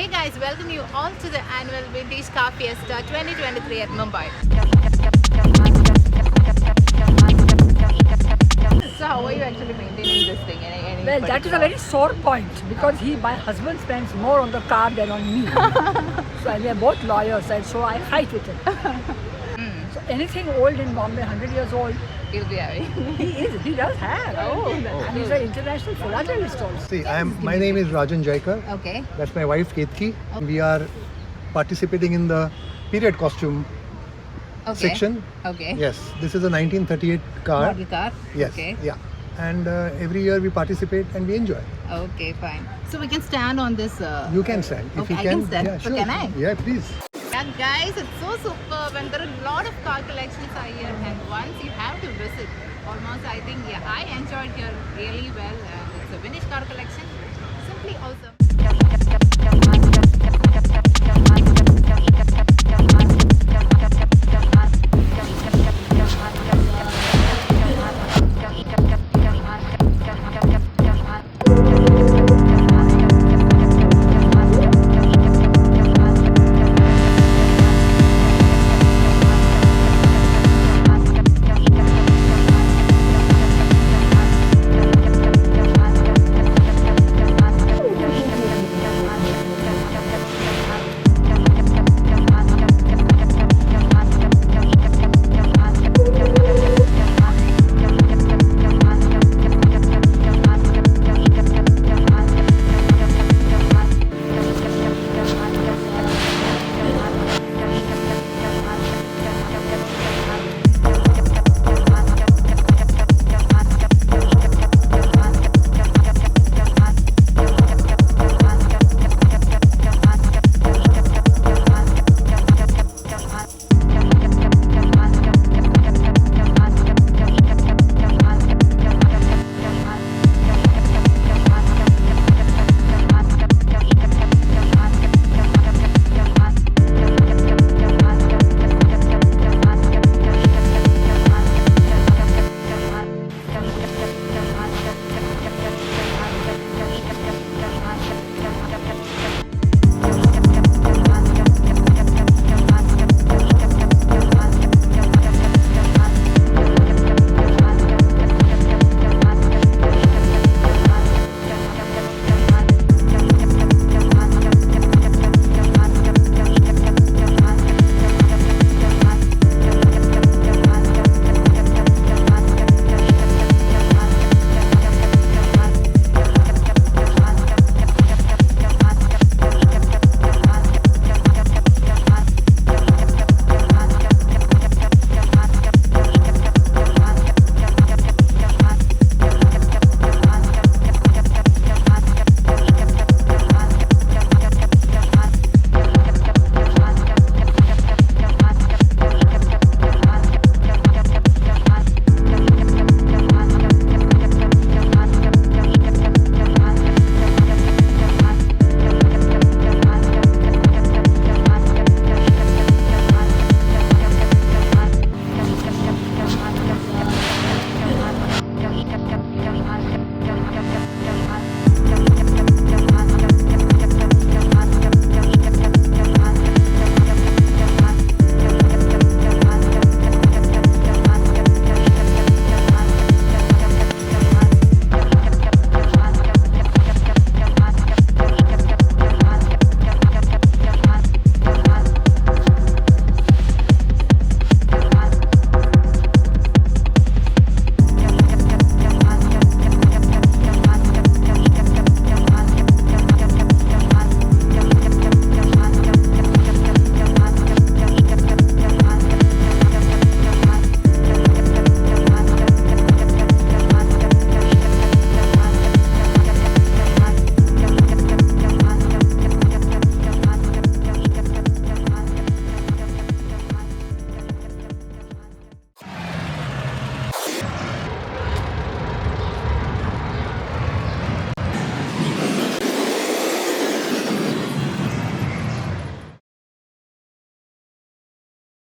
Hey guys, welcome you all to the annual Vintage Car Fiesta 2023 at Mumbai. So how are you actually maintaining this thing? Any Well, that is a very sore point because my husband spends more on the car than on me. So we are both lawyers, and so I fight with him. So anything old in Bombay, 100 years old, You'll be having. he does have. And he's an international philatelist also. See, my name is Rajan Jaikar. Okay. That's my wife Ketki. We are participating in the period costume section. Okay. Yes, this is a 1938 car. Model car. Yes. Okay. Yeah. And every year we participate and we enjoy. Okay, fine. So we can stand on this. You can stand. If Okay, you I can. can stand. Yeah, So sure. can I? Yeah, please. Yeah, guys, it's so superb, and there are a lot of car collections are here. And once you have to visit, almost I think I enjoyed here really well. It's a vintage car collection, simply awesome.